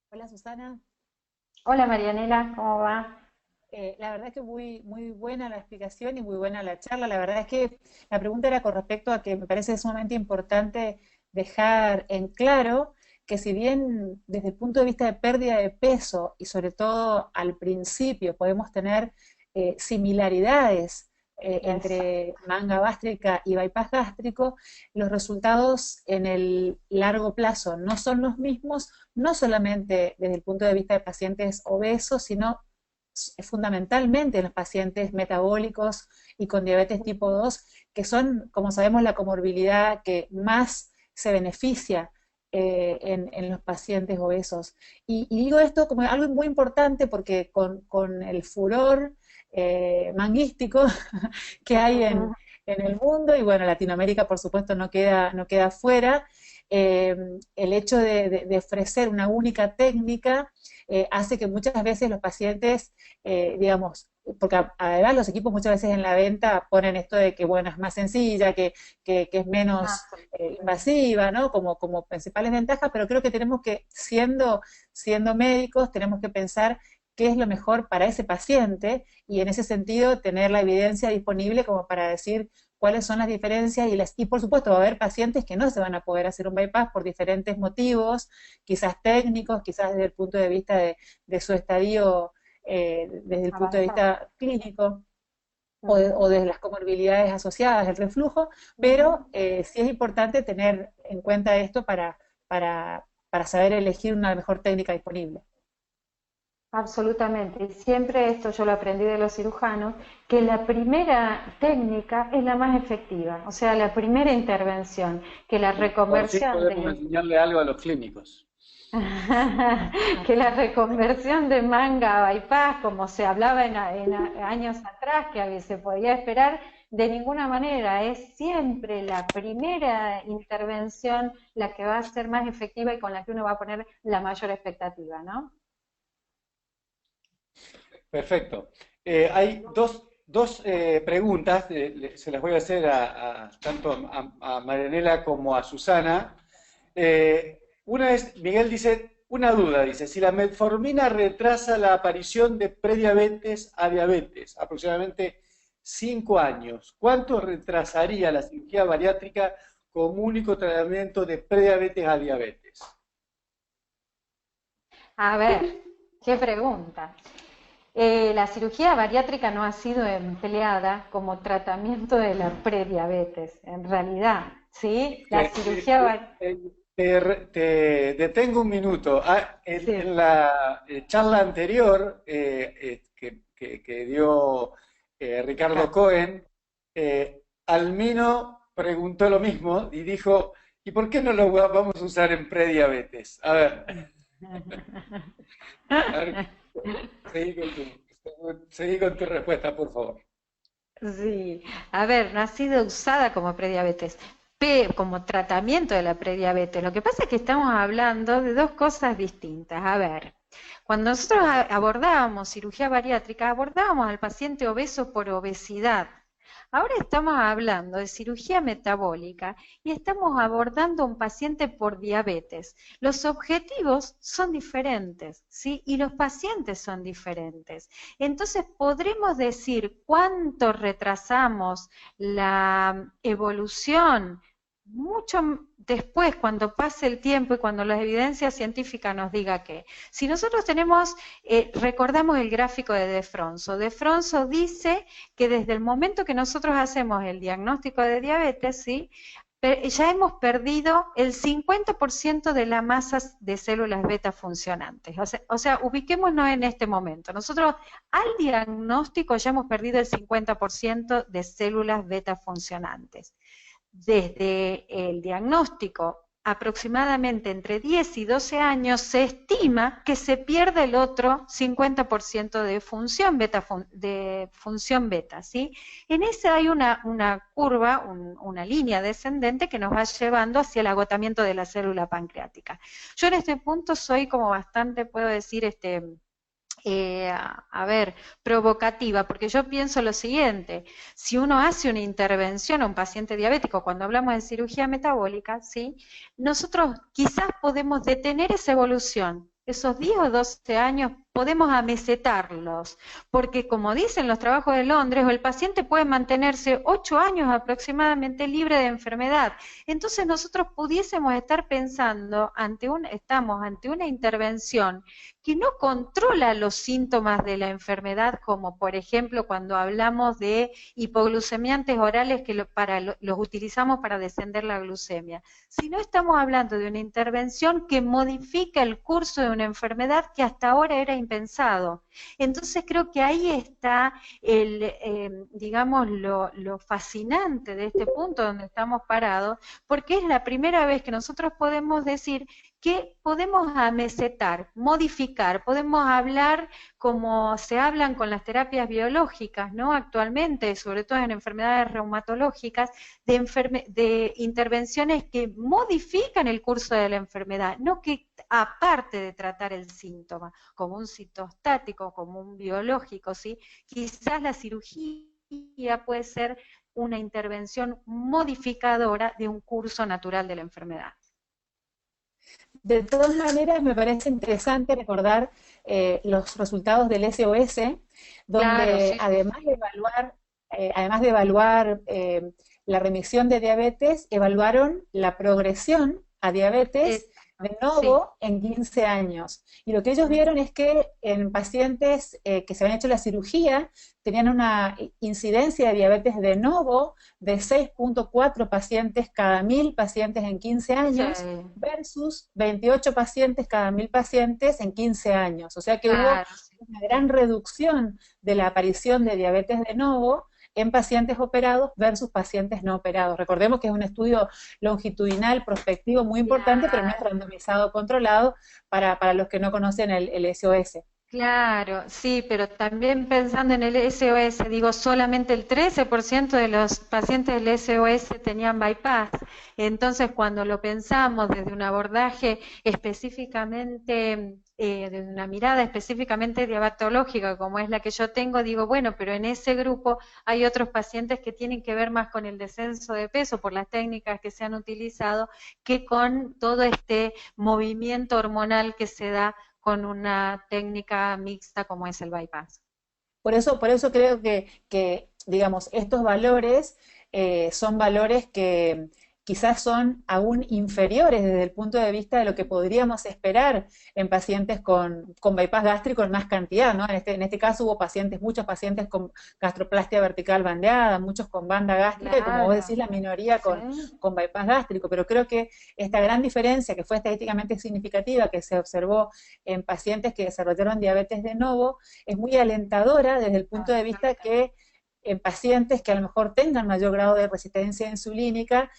Hola Susana. Hola Marianela, ¿cómo va? La verdad es que muy buena la explicación y muy buena la charla. La verdad es que la pregunta era con respecto a que me parece sumamente importante dejar en claro que si bien desde el punto de vista de pérdida de peso y sobre todo al principio podemos tener similaridades entre manga gástrica y bypass gástrico, los resultados en el largo plazo no son los mismos, no solamente desde el punto de vista de pacientes obesos, sino fundamentalmente en los pacientes metabólicos y con diabetes tipo 2, que son, como sabemos, la comorbilidad que más se beneficia en los pacientes obesos. Y digo esto como algo muy importante porque con el furor manguístico que hay en el mundo, y bueno, Latinoamérica por supuesto no queda fuera, el hecho de ofrecer una única técnica hace que muchas veces los pacientes, digamos, porque además los equipos muchas veces en la venta ponen esto de que, bueno, es más sencilla, que es menos invasiva, ¿no? Como principales ventajas, pero creo que tenemos que, siendo médicos, tenemos que pensar qué es lo mejor para ese paciente y en ese sentido tener la evidencia disponible como para decir cuáles son las diferencias y por supuesto va a haber pacientes que no se van a poder hacer un bypass por diferentes motivos, quizás técnicos, quizás desde el punto de vista de su estadio, desde el punto de vista clínico o de las comorbilidades asociadas al reflujo, pero sí es importante tener en cuenta esto para saber elegir una mejor técnica disponible. Absolutamente, y siempre esto yo lo aprendí de los cirujanos, que la primera técnica es la más efectiva, o sea, la primera intervención, que la reconversión por fin podemos enseñarle algo a los clínicos. que la reconversión de manga a bypass, como se hablaba en años atrás, que se podía esperar, de ninguna manera, es siempre la primera intervención la que va a ser más efectiva y con la que uno va a poner la mayor expectativa, ¿no? Perfecto. Hay dos preguntas, se las voy a hacer tanto a Marianela como a Susana. Una es, Miguel dice, una duda, dice, si la metformina retrasa la aparición de prediabetes a diabetes, aproximadamente 5 años, ¿cuánto retrasaría la cirugía bariátrica como único tratamiento de prediabetes a diabetes? A ver, qué pregunta. La cirugía bariátrica no ha sido empleada como tratamiento de la prediabetes, en realidad, ¿sí? La cirugía te detengo un minuto. sí, En la charla anterior que dio Ricardo claro. Cohen, Almino preguntó lo mismo y dijo, ¿y por qué no lo vamos a usar en prediabetes? A ver, seguí con tu respuesta, por favor. Sí, a ver, no ha sido usada como prediabetes, como tratamiento de la prediabetes. Lo que pasa es que estamos hablando de dos cosas distintas. A ver, cuando nosotros abordábamos cirugía bariátrica, abordábamos al paciente obeso por obesidad. Ahora estamos hablando de cirugía metabólica y estamos abordando a un paciente por diabetes. Los objetivos son diferentes, ¿sí? Y los pacientes son diferentes. Entonces, podremos decir cuánto retrasamos la evolución mucho después, cuando pase el tiempo y cuando la evidencia científica nos diga que. Si nosotros tenemos, recordamos el gráfico de De Fronzo dice que desde el momento que nosotros hacemos el diagnóstico de diabetes, ¿sí? Ya hemos perdido el 50% de la masa de células beta funcionantes. O sea, ubiquémonos en este momento. Nosotros al diagnóstico ya hemos perdido el 50% de células beta funcionantes. Desde el diagnóstico, aproximadamente entre 10 y 12 años, se estima que se pierde el otro 50% de función beta, ¿sí? En ese hay una curva, una línea descendente que nos va llevando hacia el agotamiento de la célula pancreática. Yo en este punto soy como bastante, puedo decir, a ver, provocativa, porque yo pienso lo siguiente, si uno hace una intervención a un paciente diabético, cuando hablamos de cirugía metabólica, ¿sí? Nosotros quizás podemos detener esa evolución, esos 10 o 12 años podemos amesetarlos, porque como dicen los trabajos de Londres, el paciente puede mantenerse 8 años aproximadamente libre de enfermedad. Entonces nosotros pudiésemos estar pensando, estamos ante una intervención que no controla los síntomas de la enfermedad, como por ejemplo cuando hablamos de hipoglucemiantes orales que los utilizamos para descender la glucemia, sino estamos hablando de una intervención que modifica el curso de una enfermedad que hasta ahora era impensado. Entonces creo que ahí está digamos, lo fascinante de este punto donde estamos parados, porque es la primera vez que nosotros podemos decir que podemos amesetar, modificar, podemos hablar como se hablan con las terapias biológicas, ¿no? Actualmente, sobre todo en enfermedades reumatológicas, de intervenciones que modifican el curso de la enfermedad, no que aparte de tratar el síntoma, como un citostático, como un biológico, ¿sí? Quizás la cirugía puede ser una intervención modificadora de un curso natural de la enfermedad. De todas maneras, me parece interesante recordar los resultados del SOS, Claro, donde sí, sí, además de evaluar la remisión de diabetes, evaluaron la progresión a diabetes de sí. novo en 15 años. Y lo que ellos vieron es que en pacientes que se habían hecho la cirugía tenían una incidencia de diabetes de novo de 6,4 pacientes cada 1000 pacientes en 15 años Sí, versus 28 pacientes cada 1000 pacientes en 15 años. O sea que hubo claro, sí. una gran reducción de la aparición de diabetes de novo en pacientes operados versus pacientes no operados. Recordemos que es un estudio longitudinal, prospectivo, muy importante, pero no es Claro, randomizado, controlado, para los que no conocen el SOS. Claro, sí, pero también pensando en el SOS, digo, solamente el 13% de los pacientes del SOS tenían bypass. Entonces, cuando lo pensamos desde un abordaje específicamente, desde una mirada específicamente diabetológica, como es la que yo tengo, digo, bueno, pero en ese grupo hay otros pacientes que tienen que ver más con el descenso de peso por las técnicas que se han utilizado que con todo este movimiento hormonal que se da con una técnica mixta como es el bypass. Por eso creo que, digamos, estos valores son valores que quizás son aún inferiores desde el punto de vista de lo que podríamos esperar en pacientes con bypass gástrico en más cantidad, ¿no? En este caso hubo pacientes, muchos pacientes con gastroplastia vertical bandeada, muchos con banda gástrica y como vos decís, Claro, la minoría sí. con bypass gástrico, pero creo que esta gran diferencia que fue estadísticamente significativa que se observó en pacientes que desarrollaron diabetes de novo, es muy alentadora desde el punto de vista que en pacientes que a lo mejor tengan mayor grado de resistencia insulínica,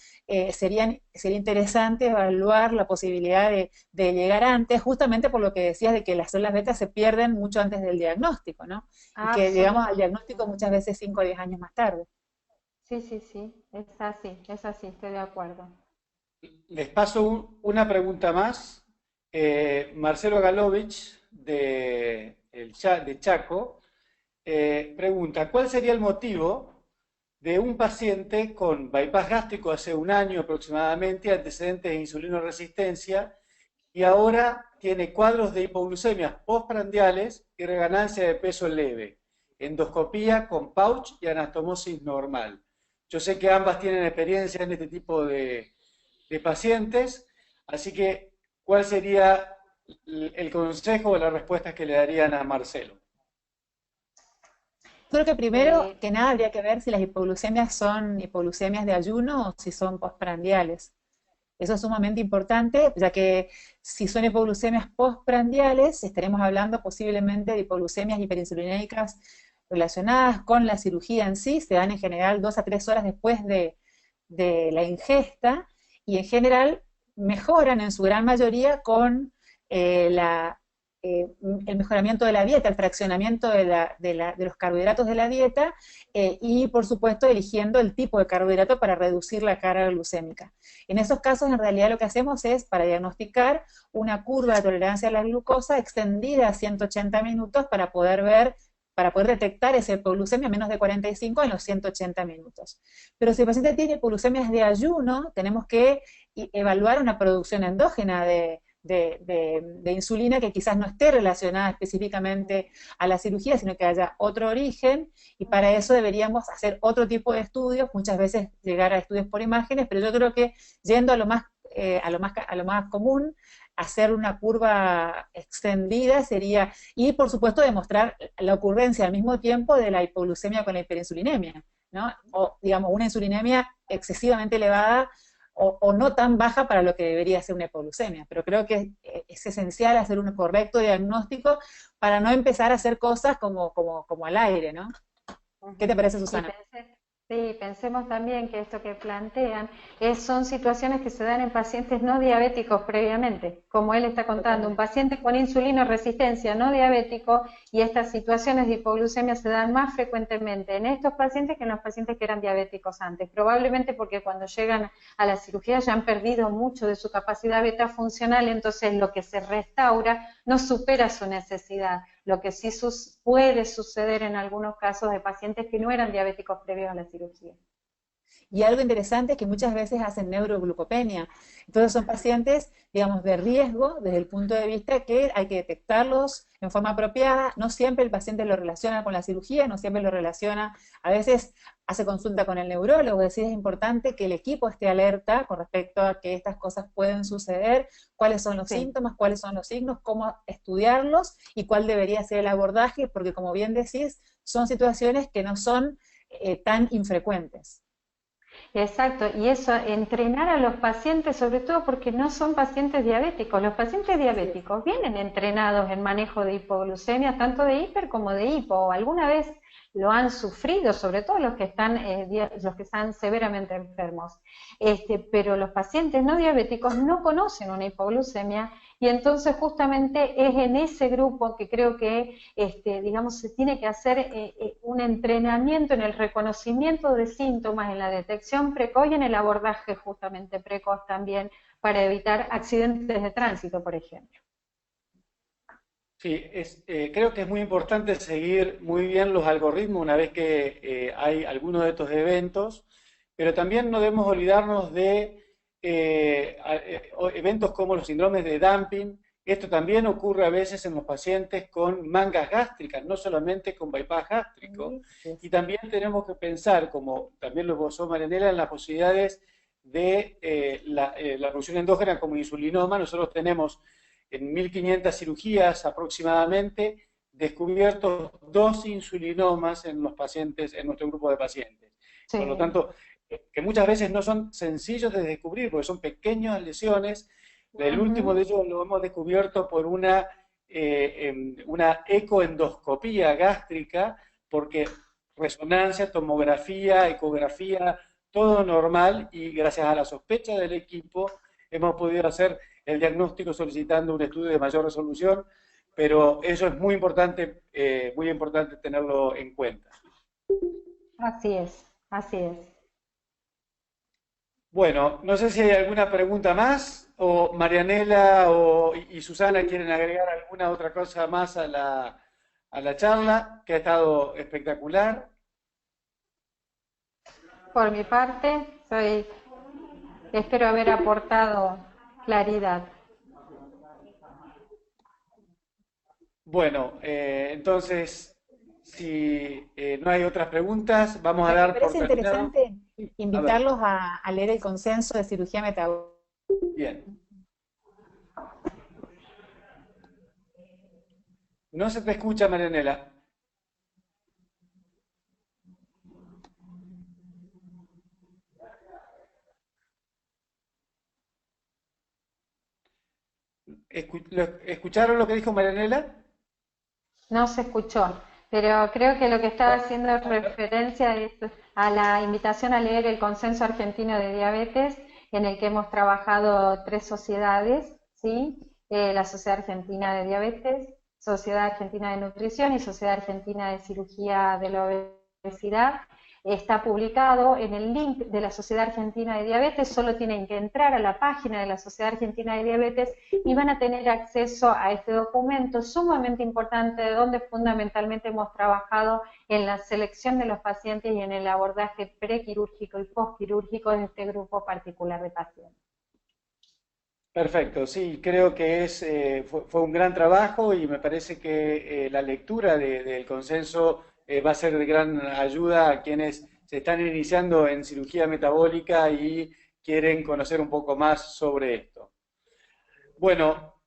sería interesante evaluar la posibilidad de llegar antes, justamente por lo que decías de que las células beta se pierden mucho antes del diagnóstico, ¿no? Y que llegamos al Absolutamente. diagnóstico muchas veces 5 o 10 años más tarde. Sí, sí, sí, es así, estoy de acuerdo. Les paso una pregunta más. Marcelo Galovich de Chaco pregunta, ¿cuál sería el motivo de un paciente con bypass gástrico hace un año aproximadamente, antecedentes de insulinoresistencia, y ahora tiene cuadros de hipoglucemias postprandiales y reganancia de peso leve, endoscopía con pouch y anastomosis normal? Yo sé que ambas tienen experiencia en este tipo de pacientes, así que, ¿cuál sería el consejo o las respuestas que le darían a Marcelo? Creo que primero Eh, que nada habría que ver si las hipoglucemias son hipoglucemias de ayuno o si son postprandiales. Eso es sumamente importante, ya que si son hipoglucemias postprandiales, estaremos hablando posiblemente de hipoglucemias hiperinsulinémicas relacionadas con la cirugía en sí, se dan en general 2 a 3 horas después de la ingesta y en general mejoran en su gran mayoría con eh, la, eh, el mejoramiento de la dieta, el fraccionamiento de los carbohidratos de la dieta y por supuesto eligiendo el tipo de carbohidrato para reducir la carga glucémica. En esos casos en realidad lo que hacemos es para diagnosticar una curva de tolerancia a la glucosa extendida a 180 minutos para poder detectar esa hipoglucemia a menos de 45 en los 180 minutos. Pero si el paciente tiene hipoglucemias de ayuno, tenemos que evaluar una producción endógena de insulina que quizás no esté relacionada específicamente a la cirugía, sino que haya otro origen, y para eso deberíamos hacer otro tipo de estudios, muchas veces llegar a estudios por imágenes, pero yo creo que yendo a lo más común, hacer una curva extendida sería, y por supuesto demostrar la ocurrencia al mismo tiempo de la hipoglucemia con la hiperinsulinemia, ¿no? O digamos, una insulinemia excesivamente elevada o no tan baja para lo que debería ser una hipoglucemia. Pero creo que es esencial hacer un correcto diagnóstico para no empezar a hacer cosas como al aire, ¿no? ¿Qué te Ujú. parece, Y Susana? sí, pensemos también que esto que plantean son situaciones que se dan en pacientes no diabéticos previamente, como él está contando, un Totalmente. paciente con insulinoresistencia no diabético y estas situaciones de hipoglucemia se dan más frecuentemente en estos pacientes que en los pacientes que eran diabéticos antes, probablemente porque cuando llegan a la cirugía ya han perdido mucho de su capacidad beta funcional, entonces lo que se restaura no supera su necesidad. Lo que sí puede suceder en algunos casos de pacientes que no eran diabéticos previos a la cirugía. Y algo interesante es que muchas veces hacen neuroglucopenia. Entonces son pacientes, digamos, de riesgo desde el punto de vista que hay que detectarlos en forma apropiada. No siempre el paciente lo relaciona con la cirugía, no siempre lo relaciona, a veces hace consulta con el neurólogo, es decir, es importante que el equipo esté alerta con respecto a que estas cosas pueden suceder, cuáles son los Sí, síntomas, cuáles son los signos, cómo estudiarlos y cuál debería ser el abordaje, porque como bien decís, son situaciones que no son tan infrecuentes. exacto. Y eso, entrenar a los pacientes, sobre todo porque no son pacientes diabéticos. Los pacientes Así es. diabéticos vienen entrenados en manejo de hipoglucemia, tanto de hiper como de hipo. Alguna vez lo han sufrido, sobre todo los que están severamente enfermos. Pero los pacientes no diabéticos no conocen una hipoglucemia y entonces justamente es en ese grupo que creo que, digamos, se tiene que hacer un entrenamiento en el reconocimiento de síntomas, en la detección precoz y en el abordaje justamente precoz también, para evitar accidentes de tránsito, por ejemplo. Sí, creo que es muy importante seguir muy bien los algoritmos una vez que hay algunos de estos eventos, pero también no debemos olvidarnos de eventos como los síndromes de dumping. Esto también ocurre a veces en los pacientes con mangas gástricas, no solamente con bypass gástrico. Y también tenemos que pensar, como también lo esbozó Marianela, en las posibilidades de la función endógena como insulinoma. Nosotros tenemos en 1500 cirugías aproximadamente descubiertos 2 insulinomas en los pacientes, en nuestro grupo de pacientes. Sí. Por lo tanto, que muchas veces no son sencillos de descubrir, porque son pequeñas lesiones. El último de ellos lo hemos descubierto por una ecoendoscopía gástrica, porque resonancia, tomografía, ecografía, todo normal, y gracias a la sospecha del equipo hemos podido hacer el diagnóstico solicitando un estudio de mayor resolución, pero eso es muy importante tenerlo en cuenta. Así es, así es. Bueno, no sé si hay alguna pregunta más, o Marianela y Susana quieren agregar alguna otra cosa más a la charla, que ha estado espectacular. Por mi parte, espero haber aportado claridad. Bueno, entonces, si no hay otras preguntas, vamos a Me dar por parece terminado. interesante Sí, invitarlos a leer el consenso de cirugía metabólica. bien. No se te escucha, Marianela. ¿Escucharon lo que dijo Marianela? No se escuchó, pero creo que lo que estaba haciendo referencia es a la invitación a leer el Consenso Argentino de Diabetes, en el que hemos trabajado 3 sociedades, ¿sí? La Sociedad Argentina de Diabetes, Sociedad Argentina de Nutrición y Sociedad Argentina de Cirugía de la Obesidad. Está publicado en el link de la Sociedad Argentina de Diabetes, solo tienen que entrar a la página de la Sociedad Argentina de Diabetes y van a tener acceso a este documento sumamente importante, donde fundamentalmente hemos trabajado en la selección de los pacientes y en el abordaje prequirúrgico y postquirúrgico de este grupo particular de pacientes. Perfecto, sí, creo que fue un gran trabajo y me parece que la lectura del consenso va a ser de gran ayuda a quienes se están iniciando en cirugía metabólica y quieren conocer un poco más sobre esto. Bueno,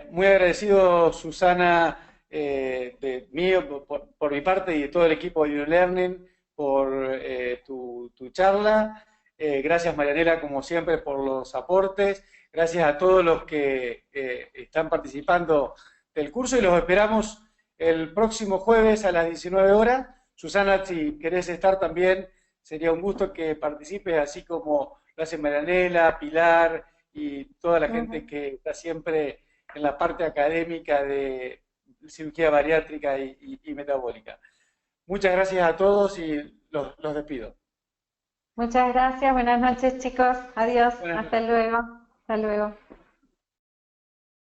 muy agradecido, Susana, de mí, por mi parte y de todo el equipo de YouLearning por tu charla. Gracias, Marianela, como siempre, por los aportes. Gracias a todos los que están participando del curso y los esperamos el próximo jueves a las 19 horas. Susana, si querés estar también, sería un gusto que participes, así como lo hacen Marianela, Pilar y toda la gente que está siempre en la parte académica de cirugía bariátrica y metabólica. Muchas gracias a todos y los despido. Muchas gracias, buenas noches chicos, adiós, Buenas hasta noches. luego, hasta luego.